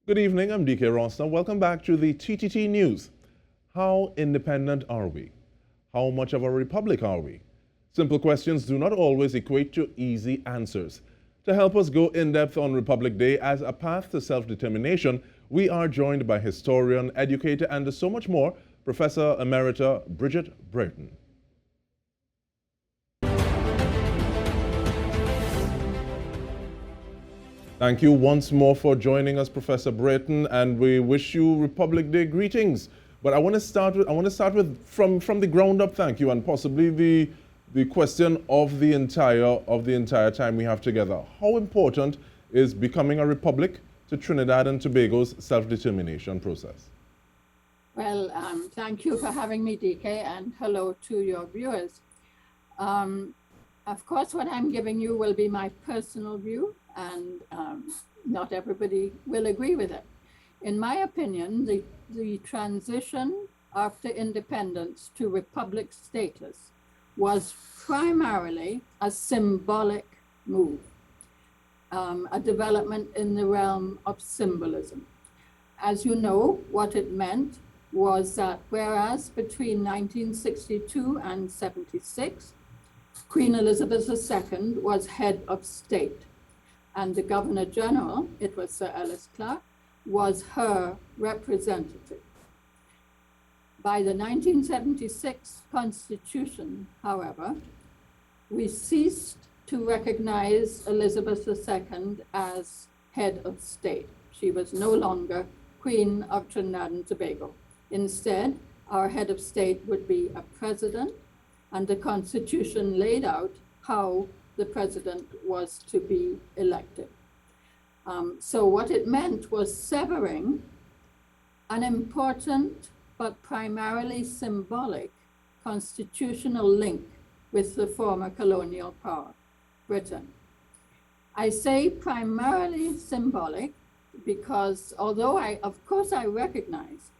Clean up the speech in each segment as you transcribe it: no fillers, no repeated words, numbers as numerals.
Good evening, I'm Dike Rostant. Welcome back to the TTT News. How independent are we? How much of a republic are we? Simple questions do not always equate to easy answers. To help us go in-depth on Republic Day as a path to self-determination, we are joined by historian, educator, and so much more, Professor Emerita Bridget Brereton. Thank you once more for joining us, Professor Brereton, and we wish you Republic Day greetings. But I want to start with from the ground up. Thank you, and possibly the question of the entire time we have together. How important is becoming a republic to Trinidad and Tobago's self-determination process? Well, thank you for having me, DK, and hello to your viewers. Of course, what I'm giving you will be my personal view, and not everybody will agree with it. In my opinion, the transition after independence to republic status was primarily a symbolic move, a development in the realm of symbolism. As you know, what it meant was that whereas between 1962 and 76, Queen Elizabeth II was head of state, and the Governor General, it was Sir Ellis Clark, was her representative. By the 1976 Constitution, however, we ceased to recognize Elizabeth II as head of state. She was no longer Queen of Trinidad and Tobago. Instead, our head of state would be a president, and the Constitution laid out how the president was to be elected. So what it meant was severing an important but primarily symbolic constitutional link with the former colonial power, Britain. I say primarily symbolic because although of course I recognize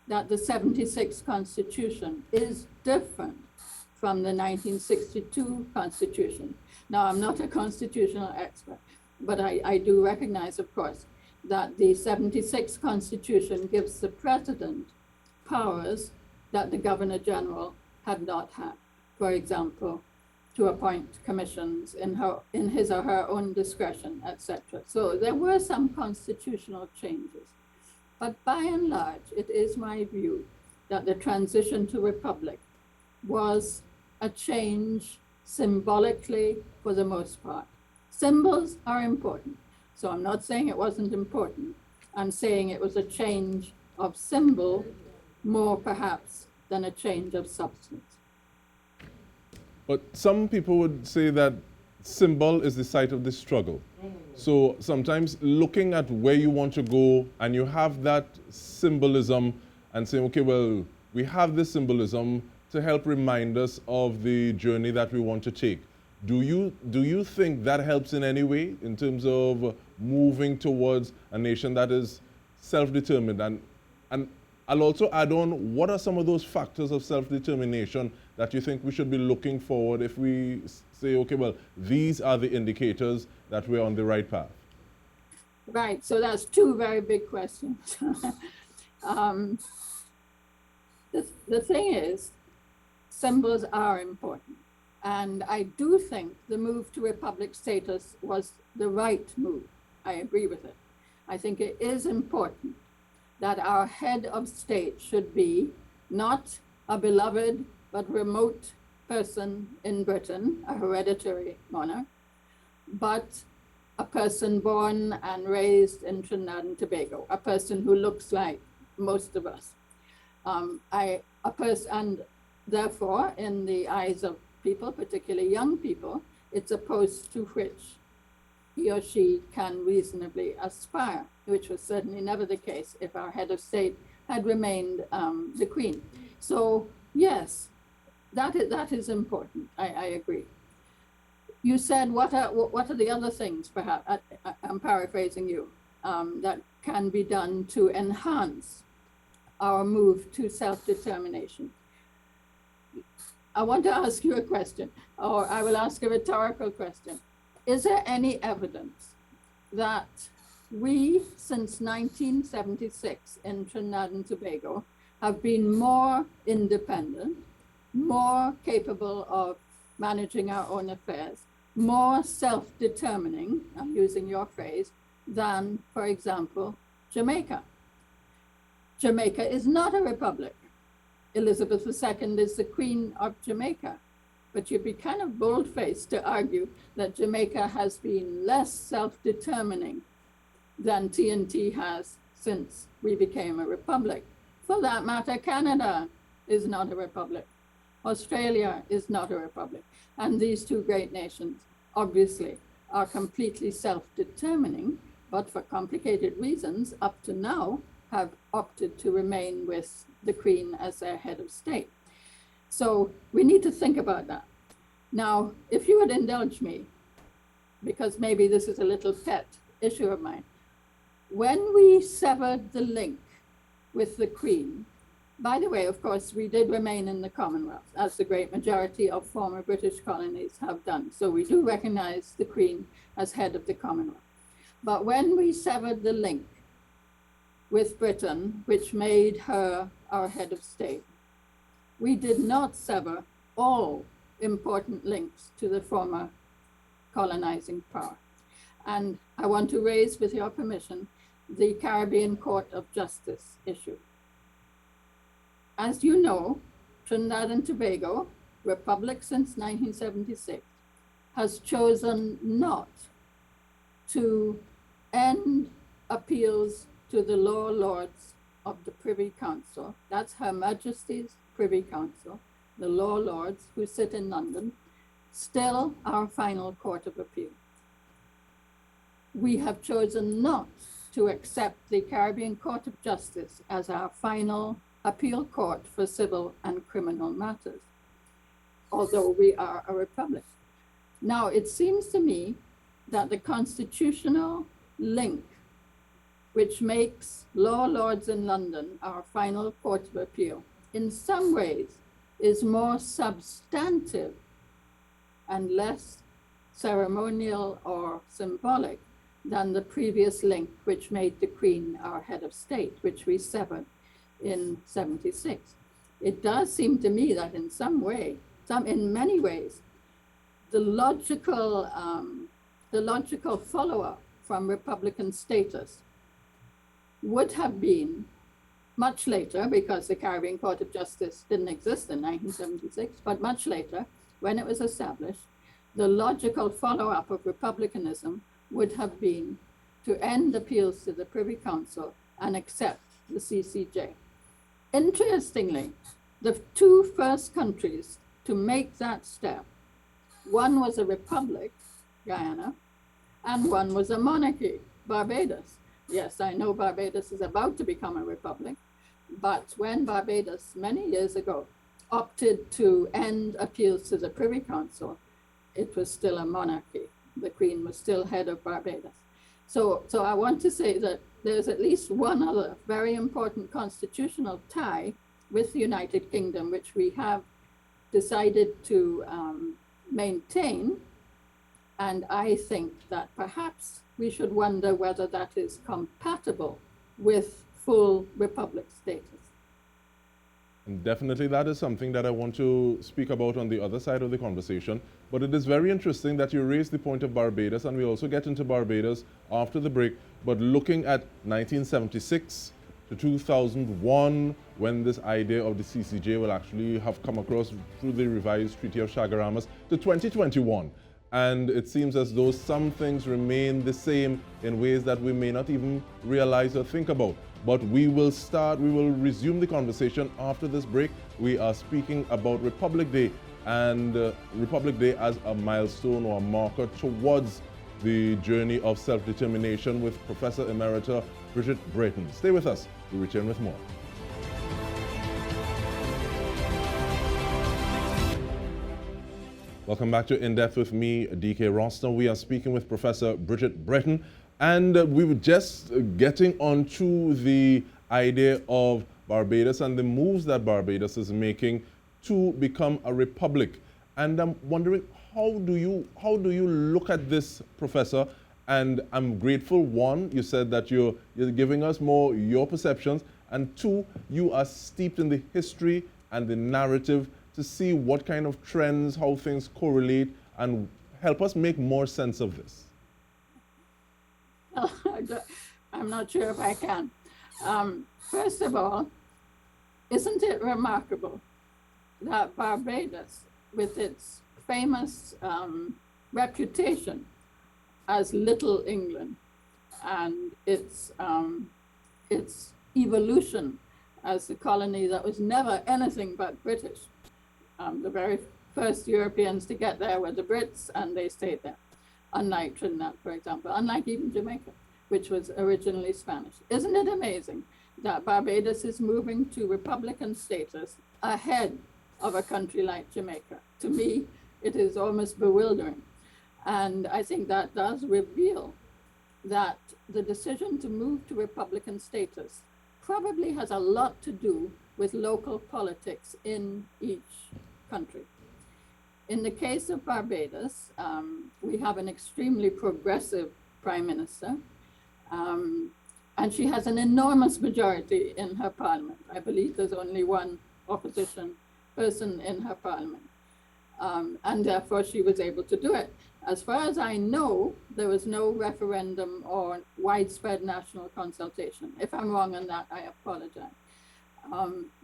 that the 76 Constitution is different from the 1962 Constitution. Now, I'm not a constitutional expert, but I do recognize, of course, that the 76 Constitution gives the president powers that the Governor General had not had. For example, to appoint commissions in his or her own discretion, etc. So there were some constitutional changes. But by and large, it is my view that the transition to republic was a change symbolically for the most part. Symbols are important. So I'm not saying it wasn't important. I'm saying it was a change of symbol more perhaps than a change of substance. But some people would say that symbol is the site of the struggle. So sometimes looking at where you want to go and you have that symbolism and saying, okay, well, we have this symbolism to help remind us of the journey that we want to take. Do you think that helps in any way in terms of moving towards a nation that is self-determined? And I'll also add on, what are some of those factors of self-determination that you think we should be looking forward if we say, okay, well, these are the indicators that we're on the right path? Right, so that's two very big questions. The thing is, symbols are important. And I do think the move to republic status was the right move. I agree with it. I think it is important that our head of state should be not a beloved but remote person in Britain, a hereditary monarch, but a person born and raised in Trinidad and Tobago, a person who looks like most of us. And therefore, in the eyes of people, particularly young people, it's a post to which he or she can reasonably aspire, which was certainly never the case if our head of state had remained the Queen. So yes, that is important. I agree. You said, what are the other things, perhaps, I'm paraphrasing you, that can be done to enhance our move to self-determination? I want to ask you a question, or I will ask a rhetorical question. Is there any evidence that We, since 1976 in Trinidad and Tobago, have been more independent, more capable of managing our own affairs, more self-determining, I'm using your phrase, than, for example, Jamaica. Jamaica is not a republic. Elizabeth II is the Queen of Jamaica. But you'd be kind of bold-faced to argue that Jamaica has been less self-determining than TNT has since we became a republic. For that matter, Canada is not a republic. Australia is not a republic. And these two great nations, obviously, are completely self-determining, but for complicated reasons, up to now, have opted to remain with the Queen as their head of state. So we need to think about that. Now, if you would indulge me, because maybe this is a little pet issue of mine, when we severed the link with the Queen, by the way, of course, we did remain in the Commonwealth, as the great majority of former British colonies have done. So we do recognize the Queen as head of the Commonwealth. But when we severed the link with Britain, which made her our head of state, we did not sever all important links to the former colonizing power. And I want to raise, with your permission, the Caribbean Court of Justice issue. As you know, Trinidad and Tobago, republic since 1976, has chosen not to end appeals to the law lords of the Privy Council. That's Her Majesty's Privy Council, the law lords who sit in London, still our final court of appeal. We have chosen not to accept the Caribbean Court of Justice as our final appeal court for civil and criminal matters, although we are a republic. Now, it seems to me that the constitutional link which makes law lords in London our final court of appeal, in some ways is more substantive and less ceremonial or symbolic than the previous link which made the Queen our head of state, which we severed in 76. It does seem to me that in some way, in many ways, the logical follow-up from Republican status would have been much later, because the Caribbean Court of Justice didn't exist in 1976, but much later, when it was established, the logical follow-up of republicanism would have been to end appeals to the Privy Council and accept the CCJ. Interestingly, the two first countries to make that step, one was a republic, Guyana, and one was a monarchy, Barbados. Yes, I know Barbados is about to become a republic, but when Barbados, many years ago, opted to end appeals to the Privy Council, it was still a monarchy. The Queen was still head of Barbados. So I want to say that there's at least one other very important constitutional tie with the United Kingdom, which we have decided to maintain. And I think that perhaps we should wonder whether that is compatible with full republic status. And definitely that is something that I want to speak about on the other side of the conversation. But it is very interesting that you raised the point of Barbados, and we also get into Barbados after the break. But looking at 1976 to 2001, when this idea of the CCJ will actually have come across through the revised Treaty of Chaguaramas, to 2021. And it seems as though some things remain the same in ways that we may not even realize or think about. But we will resume the conversation after this break. We are speaking about Republic Day, and Republic Day as a milestone or a marker towards the journey of self-determination with Professor Emerita Bridget Brereton. Stay with us. We'll return with more. Welcome back to In Depth with me, Dike Rostant. We are speaking with Professor Bridget Brereton, and we were just getting onto the idea of Barbados and the moves that Barbados is making to become a republic. And I'm wondering, how do you look at this, Professor, And I'm grateful, one, you said that you're giving us more your perceptions, and two, you are steeped in the history and the narrative to see what kind of trends, how things correlate, and help us make more sense of this. I'm not sure if I can. First of all, isn't it remarkable that Barbados, with its famous reputation as Little England and its evolution as a colony that was never anything but British. The very first Europeans to get there were the Brits, and they stayed there, unlike Trinidad, for example, unlike even Jamaica, which was originally Spanish. Isn't it amazing that Barbados is moving to Republican status ahead of a country like Jamaica? To me, it is almost bewildering. And I think that does reveal that the decision to move to Republican status probably has a lot to do with local politics in each country. In the case of Barbados, we have an extremely progressive prime minister, and she has an enormous majority in her parliament. I believe there's only one opposition person in her parliament, and therefore she was able to do it. As far as I know, there was no referendum or widespread national consultation. If I'm wrong on that, I apologize.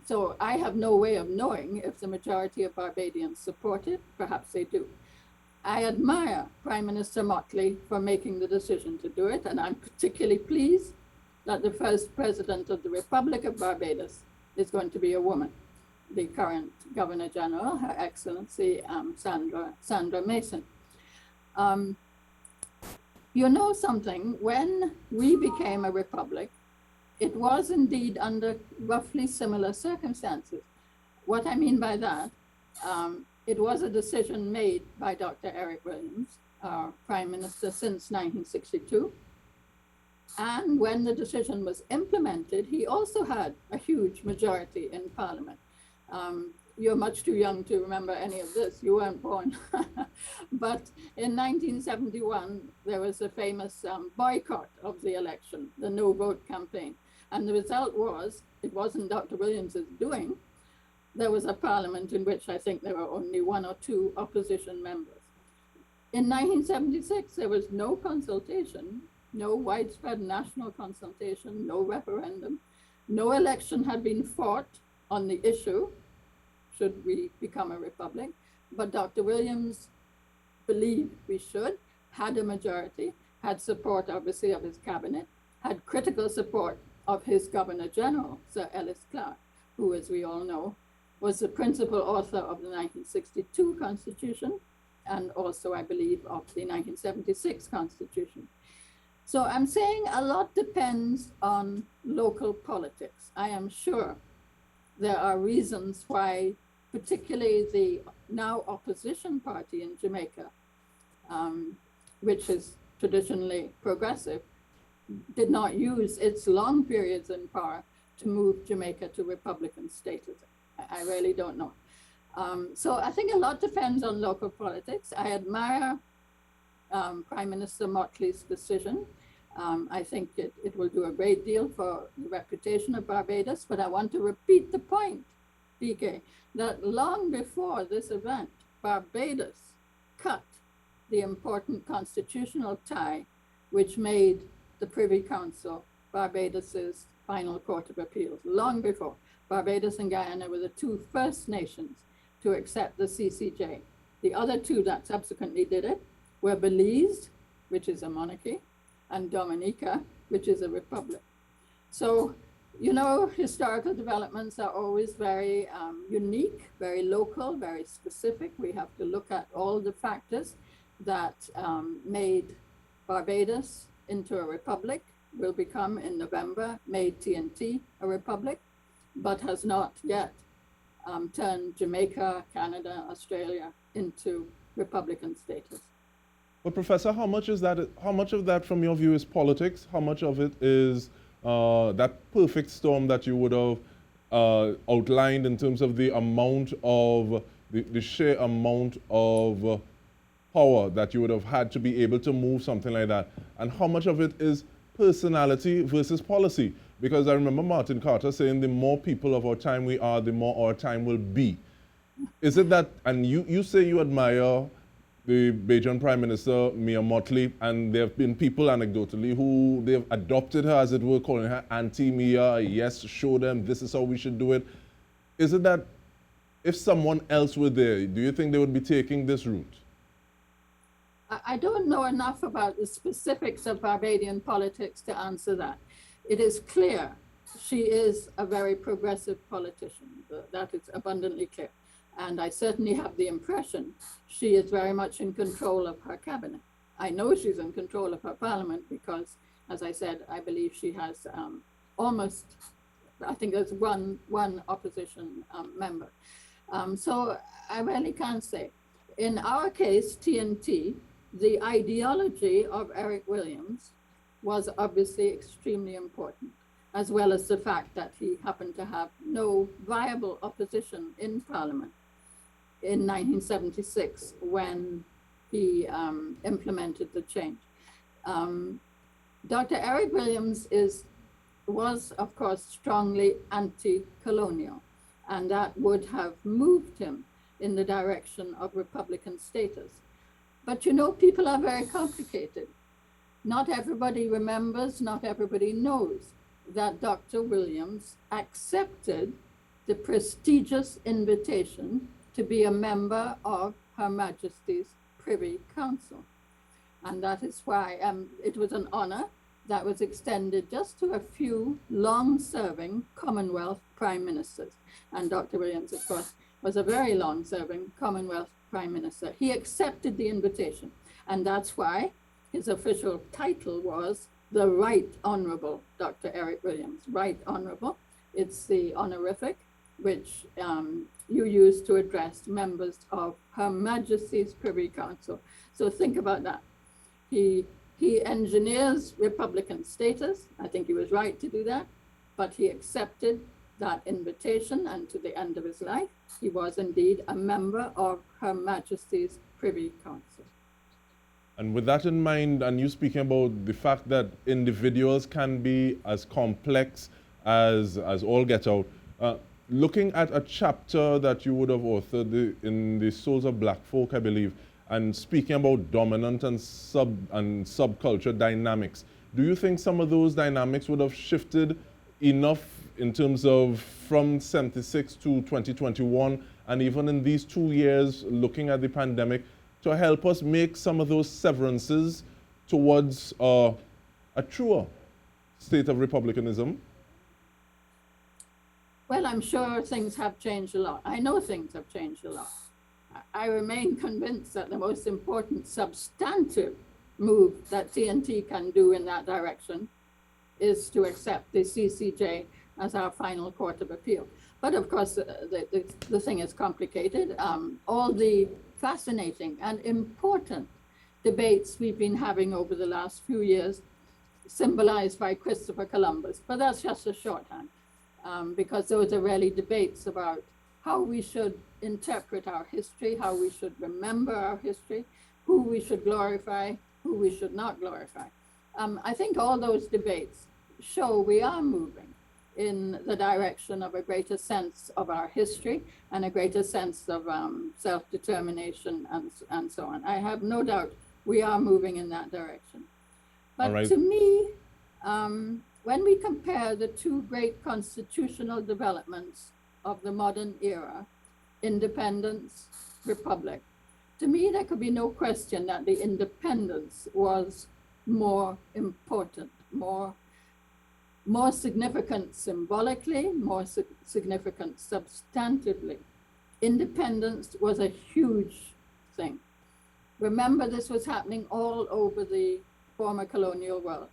So I have no way of knowing if the majority of Barbadians support it. Perhaps they do. I admire Prime Minister Motley for making the decision to do it, and I'm particularly pleased that the first president of the Republic of Barbados is going to be a woman, the current Governor General, Her Excellency Sandra Mason. You know something, when we became a republic, it was indeed under roughly similar circumstances. What I mean by that, it was a decision made by Dr. Eric Williams, our Prime Minister since 1962. And when the decision was implemented, he also had a huge majority in Parliament. You're much too young to remember any of this. You weren't born. But in 1971, there was a famous boycott of the election, the no vote campaign. And the result was, it wasn't Dr. Williams's doing. There was a parliament in which I think there were only one or two opposition members. In 1976, there was no consultation, no widespread national consultation, no referendum. No election had been fought on the issue, should we become a republic, but Dr. Williams believed we should, had a majority, had support obviously of his cabinet, had critical support of his Governor General, Sir Ellis Clark, who, as we all know, was the principal author of the 1962 Constitution and also, I believe, of the 1976 Constitution. So I'm saying a lot depends on local politics. I am sure there are reasons why, particularly the now opposition party in Jamaica, which is traditionally progressive, did not use its long periods in power to move Jamaica to Republican status. I really don't know. So I think a lot depends on local politics. I admire Prime Minister Motley's decision. I think it will do a great deal for the reputation of Barbados, but I want to repeat the point, Dike, that long before this event, Barbados cut the important constitutional tie which made the Privy Council Barbados's final court of appeals. Long before, Barbados and Guyana were the two first nations to accept the CCJ. The other two that subsequently did it were Belize, which is a monarchy, and Dominica, which is a republic. So, you know, historical developments are always very unique, very local, very specific. We have to look at all the factors that made Barbados into a republic, will become in November, made TNT a republic, but has not yet turned Jamaica, Canada, Australia into Republican status. But Professor, how much of that from your view is politics? How much of it is that perfect storm that you would have outlined in terms of the amount of, the sheer amount of power that you would have had to be able to move something like that, and how much of it is personality versus policy? Because I remember Martin Carter saying the more people of our time we are, the more our time will be. Is it that, and you say you admire the Bajan Prime Minister, Mia Motley, and there have been people anecdotally who they've adopted her, as it were, calling her Auntie Mia, yes, show them this is how we should do it. Is it that if someone else were there, do you think they would be taking this route? I don't know enough about the specifics of Barbadian politics to answer that. It is clear she is a very progressive politician. That is abundantly clear. And I certainly have the impression she is very much in control of her cabinet. I know she's in control of her parliament because, as I said, I believe she has almost, I think there's one opposition member. So I really can't say. In our case, TNT, the ideology of Eric Williams was obviously extremely important, as well as the fact that he happened to have no viable opposition in Parliament in 1976 when he implemented the change. Dr. Eric Williams was, of course, strongly anti-colonial, and that would have moved him in the direction of Republican status. But you know, people are very complicated. Not everybody remembers, not everybody knows that Dr. Williams accepted the prestigious invitation to be a member of Her Majesty's Privy Council. And that is why it was an honor that was extended just to a few long-serving Commonwealth Prime Ministers. And Dr. Williams, of course, was a very long-serving Commonwealth Prime Minister. He accepted the invitation, and that's why his official title was the Right Honorable Dr. Eric Williams. Right Honorable, it's the honorific which you use to address members of Her Majesty's Privy Council. So think about that. He engineers Republican status. I think he was right to do that, but he accepted that invitation, and to the end of his life, he was indeed a member of Her Majesty's Privy Council. And with that in mind, and you speaking about the fact that individuals can be as complex as all get out, looking at a chapter that you would have authored in the Souls of Black Folk, I believe, and speaking about dominant and subculture dynamics, do you think some of those dynamics would have shifted enough in terms of from 76 to 2021, and even in these 2 years looking at the pandemic, to help us make some of those severances towards a truer state of republicanism? Well, I'm sure things have changed a lot. I know things have changed a lot. I remain convinced that the most important substantive move that TNT can do in that direction is to accept the CCJ as our final court of appeal. But of course, the thing is complicated. All the fascinating and important debates we've been having over the last few years, symbolized by Christopher Columbus, but that's just a shorthand, because those are really debates about how we should interpret our history, how we should remember our history, who we should glorify, who we should not glorify. I think all those debates show we are moving in the direction of a greater sense of our history and a greater sense of self-determination and so on. I have no doubt we are moving in that direction. But to me, when we compare the two great constitutional developments of the modern era, independence, republic, to me, there could be no question that the independence was more important, more significant symbolically, more significant substantively. Independence was a huge thing. Remember, this was happening all over the former colonial world.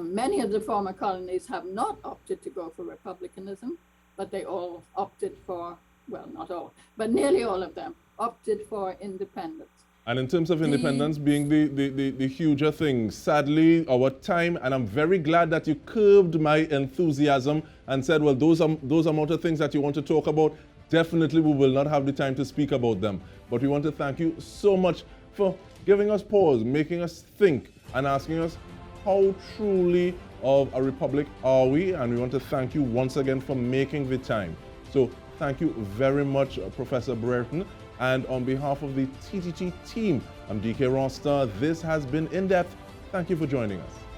Many of the former colonies have not opted to go for republicanism, but they all opted for, well, not all, but nearly all of them opted for independence. And in terms of independence being the huger thing, sadly, our time, and I'm very glad that you curbed my enthusiasm and said, well, those amount of things that you want to talk about, definitely we will not have the time to speak about them. But we want to thank you so much for giving us pause, making us think, and asking us how truly of a republic are we, and we want to thank you once again for making the time. So thank you very much, Professor Brereton, and on behalf of the TTT team, I'm Dike Rostant. This has been In Depth. Thank you for joining us.